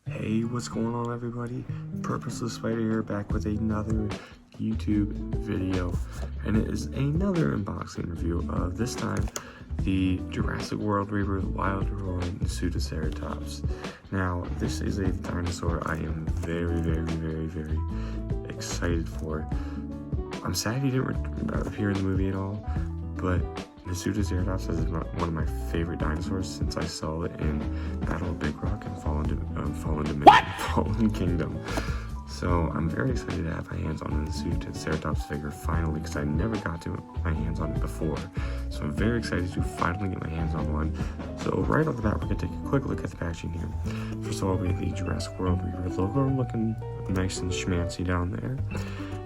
Hey, what's going on, everybody? Purposeless Spider here, back with another YouTube video, and it is another unboxing review of, this time, the Jurassic World Rebirth Wild Roar Nasutoceratops. Now, this is a dinosaur I am very excited for. I'm sad he didn't appear in the movie at all, but Nasutoceratops is one of my favorite dinosaurs since I saw it in Battle of Big Rock and Fallen Kingdom. So I'm very excited to have my hands on the Nasutoceratops figure finally, because I never got to my hands on it before. So I'm very excited to finally get my hands on one. So right off the bat, we're going to take a quick look at the packaging here. First of all, we have the Jurassic World Rebirth logo looking nice and schmancy down there.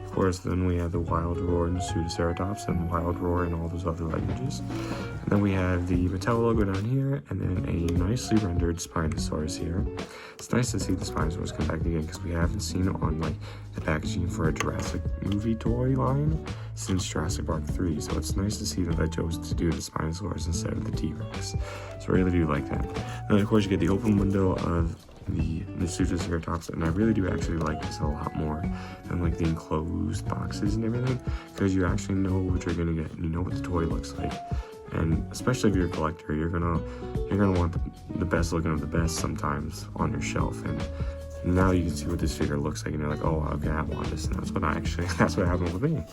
Of course, then we have the Wild Roar and Nasutoceratops and Wild Roar and all those other languages. And then we have the Mattel logo down here, and then a nicely rendered Spinosaurus here. It's nice to see the Spinosaurus come back again, because we haven't seen it on like the packaging for a Jurassic movie toy line since Jurassic Park 3. So it's nice to see that they chose to do the Spinosaurus instead of the T-Rex. So I really do like that. And then of course you get the open window of the Nasutoceratops, and I really do actually like this a lot more than like the enclosed boxes and everything, because you actually know what you're gonna get and you know what the toy looks like. And especially if you're a collector, you're gonna want the best looking of the best sometimes on your shelf. And now you can see what this figure looks like, and you're like, oh, okay, I want this. And that's what happened with me.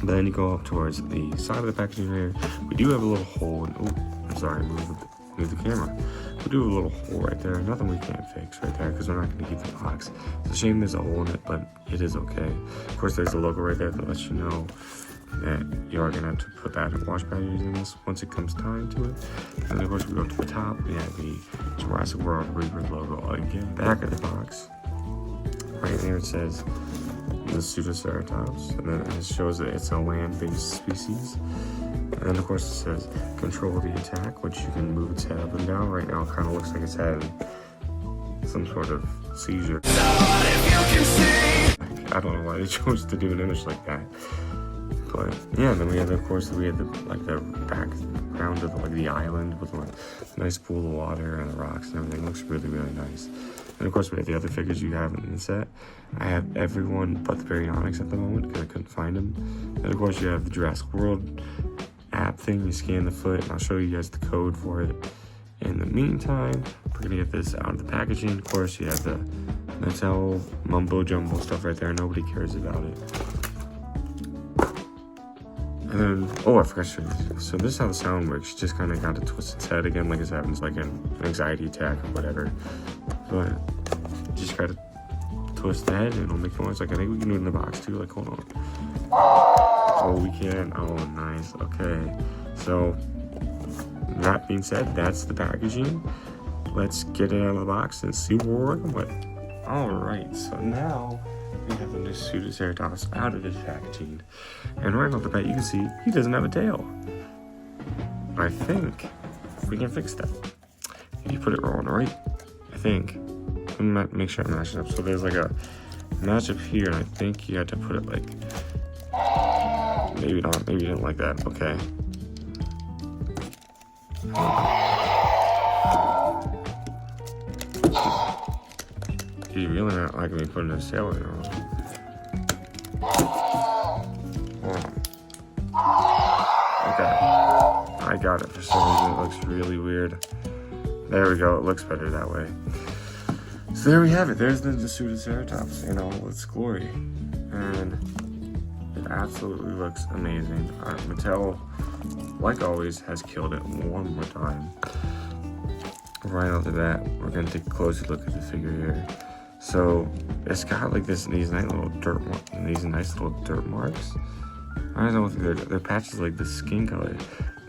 But then you go up towards the side of the packaging here. We do have a little hole. I'm sorry, move the camera. We do have a little hole right there. Nothing we can't fix right there, because we're not going to keep the box. It's a shame there's a hole in it, but it is okay. Of course, there's a logo right there that lets you know that you are going to have to put that in wash pad using this once it comes time to it. And then of course we go up to the top. We have the Jurassic World Rebirth logo again. Back of the box, right there it says the Nasutoceratops, and then it shows that it's a land-based species. And then of course it says control the attack, which you can move its head up and down. Right now it kind of looks like it's had some sort of seizure. I don't know why they chose to do an image like that. But yeah, and then we have the background of the island with a nice pool of water and the rocks and everything. It looks really nice. And of course we have the other figures you have in the set. I have everyone but the Baryonyx at the moment because I couldn't find them. And of course you have the Jurassic World app thing. You scan the foot, and I'll show you guys the code for it. In the meantime, we're gonna get this out of the packaging. Of course you have the Mattel mumbo jumbo stuff right there. Nobody cares about it. And then, oh, I forgot to show you. So this is how the sound works. You just kind of got to twist its head again, like it's having like an anxiety attack or whatever. But just gotta twist the head and it'll make noise. Like I think we can do it in the box too. Like, hold on. Oh, we can. Oh, nice. Okay. So that being said, that's the packaging. Let's get it out of the box and see what we're working with. All right. So now we have the Nasutoceratops out of the packaging, and right off the bat you can see he doesn't have a tail. I think we can fix that if you put it on right. I think. Let me make sure I match it up. So there's like a match up here, and I think you had to put it like, maybe not, maybe you didn't like that. Okay. You really not liking me putting his tail in there. Okay. I got it. For some reason it looks really weird. There we go. It looks better that way. So there we have it. There's the Nasutoceratops in all its glory. And it absolutely looks amazing. Mattel, like always, has killed it one more time. Right off the bat, we're going to take a closer look at the figure here. So it's got like these nice little dirt marks. I don't know if they're patches like the skin color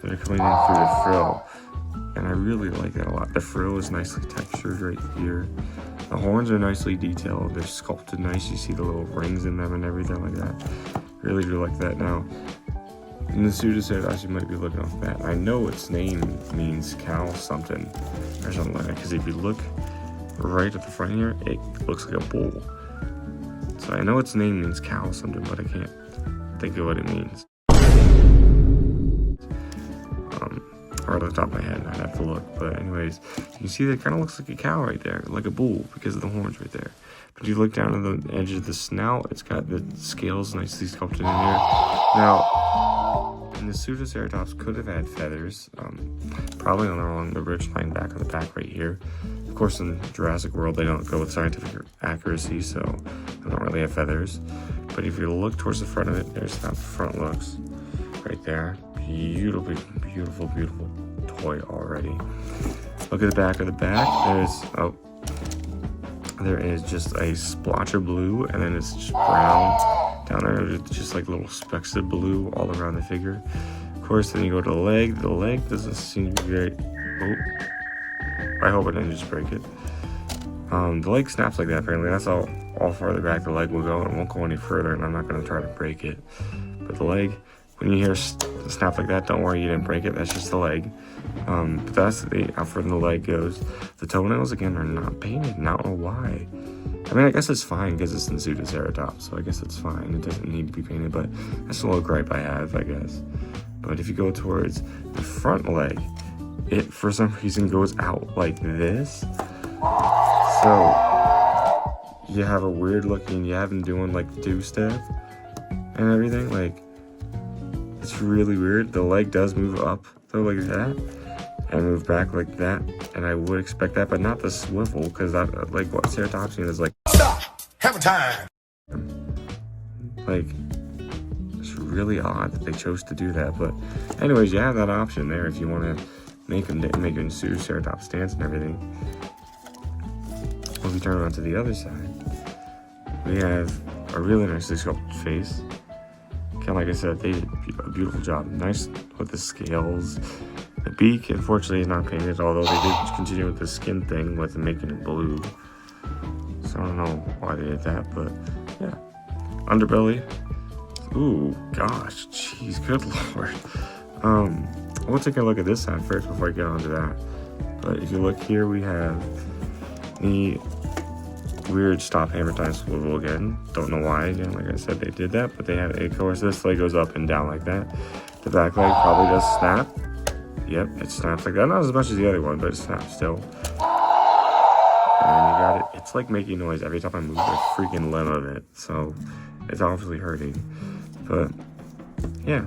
that are coming in through the frill, and I really like that a lot. The frill is nicely textured right here. The horns are nicely detailed. They're sculpted nice. You see the little rings in them and everything like that. Really do like that. Now, in the Nasutoceratops, you might be looking off that. I know its name means cow something or something like that, because if you look right at the front here, it looks like a bull. So I know its name means cow something, but I can't think of what it means. Or at the top of my head, I'd have to look. But anyways, you can see that it kind of looks like a cow right there, like a bull, because of the horns right there. But if you look down at the edge of the snout, it's got the scales nicely sculpted in here. Now, the Nasutoceratops could have had feathers, probably along the ridge line back on the back right here. Of course, in Jurassic World, they don't go with scientific accuracy, so they don't really have feathers. But if you look towards the front of it, there's how the front looks right there. Beautiful, beautiful, beautiful toy already. Look at the back of the back. There is just a splotch of blue, and then it's just brown down there. There's just like little specks of blue all around the figure. Of course, then you go to the leg. The leg doesn't seem to be very. Oh, I hope I didn't just break it. The leg snaps like that. Apparently, that's all farther back the leg will go, and it won't go any further. And I'm not going to try to break it. But the leg, when you hear snap like that, don't worry, you didn't break it. That's just the leg. But that's how far the leg goes. The toenails, again, are not painted, and I don't know why. I mean, I guess it's fine because it's in Nasutoceratops, so I guess it's fine. It doesn't need to be painted, but that's a little gripe I have, I guess. But if you go towards the front leg, it, for some reason, goes out like this. So, you have a weird looking, you have him doing, like, two-step and everything, like, it's really weird. The leg does move up, though, like that, and move back like that, and I would expect that, but not the swivel, because that, like, what Ceratopsian is like. Stop! Have a time! Like, it's really odd that they chose to do that, but anyways, you have that option there if you want to make a Nasutoceratops stance and everything. If we turn around to the other side, we have a really nicely sculpted face. Kind of like I said, they did a beautiful job. Nice with the scales. The beak, unfortunately, is not painted, although they did continue with the skin thing with making it blue. So I don't know why they did that, but yeah. Underbelly. Ooh, gosh, jeez, good lord. We'll take a look at this side first before I get onto that. But if you look here, we have the weird stop hammer time swivel again. Don't know why, again, like I said, they did that, but they have, of course, this leg goes up and down like that. The back leg probably does snap. Yep, it snaps like that. Not as much as the other one, but it snaps still. And you got it. It's like making noise every time I move the freaking limb of it, so it's obviously hurting. But yeah,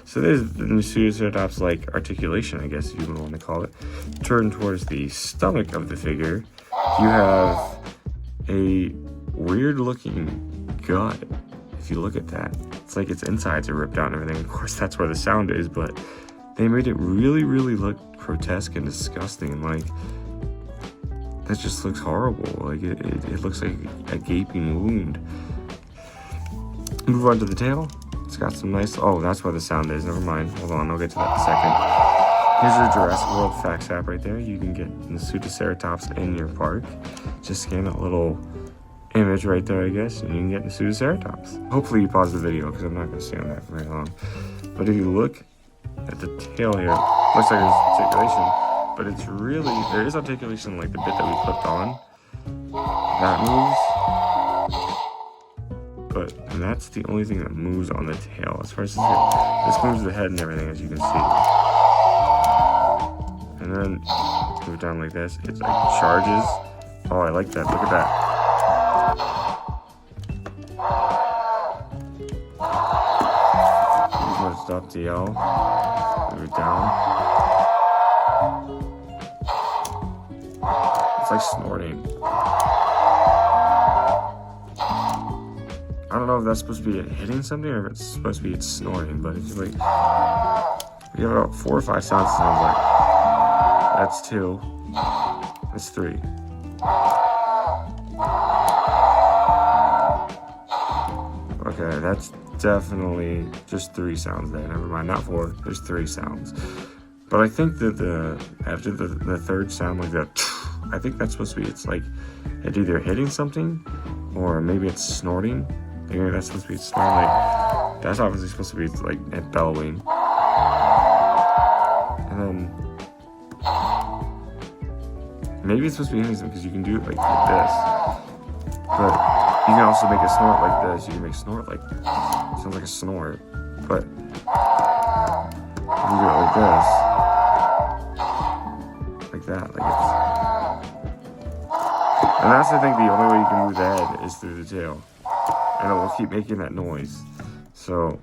so there's the Nasutoceratops like articulation, I guess you would want to call it. Turn towards the stomach of the figure. You have a weird looking gut. If you look at that, it's like its insides are ripped out and everything. Of course, that's where the sound is, but they made it really, really look grotesque and disgusting. Like, that just looks horrible. Like, it looks like a gaping wound. Move on to the tail. It's got some nice, oh, that's where the sound is. Never mind. Hold on, I'll get to that in a second. Here's your Jurassic World facts app right there. You can get Nasutoceratops in your park. Just scan that little image right there, I guess, and you can get Nasutoceratops. Hopefully you pause the video, because I'm not going to stay on that for very long. But if you look at the tail here, looks like there's articulation, but it's really, there is articulation like the bit that we clipped on. That moves. But that's the only thing that moves on the tail. As far as this moves the head and everything, as you can see. And then move down like this. It's like charges. Oh, I like that. Look at that. Stop to yell. Move it down. It's like snorting. I don't know if that's supposed to be it hitting something or if it's supposed to be it snorting, but it's like, we have about 4 or 5 sounds. It sounds like. That's 2. That's 3. Okay, that's definitely just 3 sounds there. Never mind, not 4. There's 3 sounds. But I think that after the third sound, like that, I think that's supposed to be, it's like it's either hitting something or maybe it's snorting. Maybe that's supposed to be snorting. Like, that's obviously supposed to be like it bellowing. And then maybe it's supposed to be hitting something because you can do it like this. But you can also make a snort like this. You can make a snort like, sounds like a snort. But if you do it like this, like that. Like and that's, I think, the only way you can move the head is through the tail. And it will keep making that noise. So,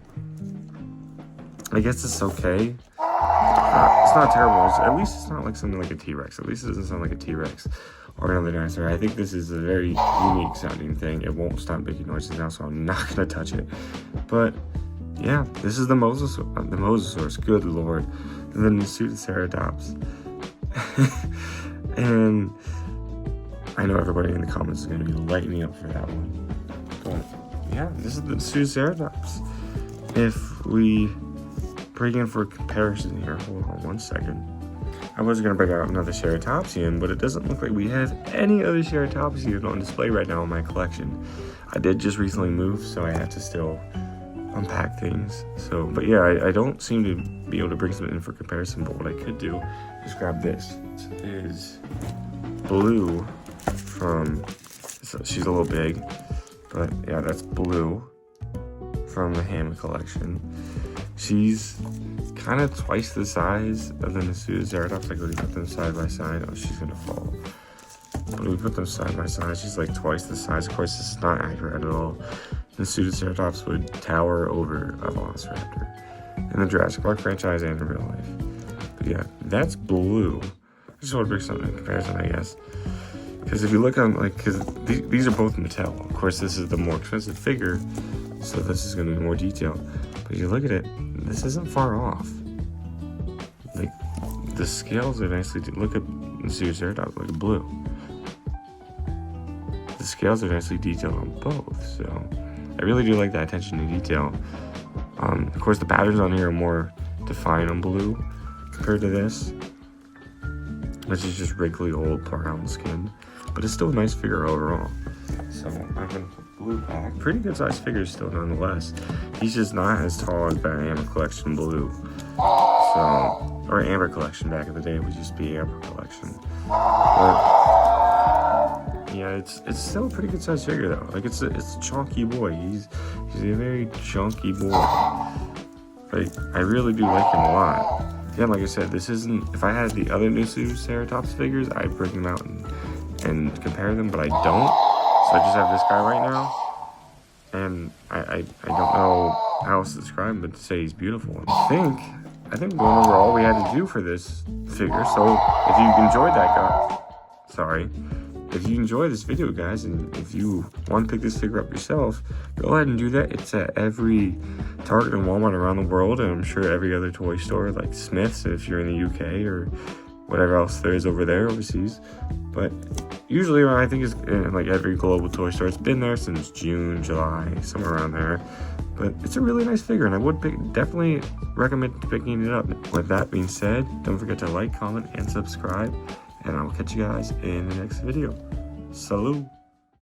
I guess it's okay. It's not terrible. At least it's not like something like a T-Rex. At least it doesn't sound like a T-Rex or another dinosaur. I think this is a very unique sounding thing. It won't stop making noises now, so I'm not going to touch it. But, yeah, this is the Mosasaurus. Good Lord. And then the Nasutoceratops. And I know everybody in the comments is going to be lighting up for that one. But, yeah, this is the Nasutoceratops. If we bring in for a comparison here, hold on one second. I was going to bring out another Ceratopsian, but it doesn't look like we have any other Ceratopsian on display right now in my collection. I did just recently move, so I have to still unpack things. So, but yeah, I don't seem to be able to bring something in for comparison, but what I could do is grab this. It is Blue from, so she's a little big, but yeah, that's Blue from the Hammer collection. She's kind of twice the size of the Nasutoceratops. Like, when we put them side by side, oh, she's gonna fall. But when we put them side by side, she's like twice the size. Of course, this is not accurate at all. The Nasutoceratops would tower over a Velociraptor in the Jurassic Park franchise and in real life. But yeah, that's Blue. I just want to bring something in comparison, I guess. Because if you look on, like, because these are both Mattel. Of course, this is the more expensive figure, so this is going to be more detailed. But if you look at it, this isn't far off. Like, the scales are nicely, look at the Nasutoceratops, look at Blue. The scales are nicely detailed on both, so I really do like that attention to detail. Of course, the patterns on here are more defined on Blue compared to this, which is just wrinkly old brown skin, but it's still a nice figure overall. So I'm gonna put Blue back. Pretty good sized figure still nonetheless. He's just not as tall as the Amber Collection Blue. So, or Amber Collection back in the day would just be Amber Collection. But yeah, it's still a pretty good sized figure though. Like, it's a chunky boy. He's a very chunky boy. Like, I really do like him a lot. Again, like I said, this isn't, if I had the other Nasutoceratops figures, I'd bring them out and compare them, but I don't. So I just have this guy right now, and I don't know how else to describe him but to say he's beautiful. I think going over all we had to do for this figure. So if you enjoyed that, guys, if you enjoy this video, guys, and if you want to pick this figure up yourself, go ahead and do that. It's at every Target and Walmart around the world, and I'm sure every other toy store like Smith's if you're in the UK or whatever else there is over there overseas. But usually I think it's in like every global toy store. It's been there since June, July, somewhere around there. But it's a really nice figure, and I would definitely recommend picking it up. With that being said, don't forget to like, comment, and subscribe, and I will catch you guys in the next video. Salute!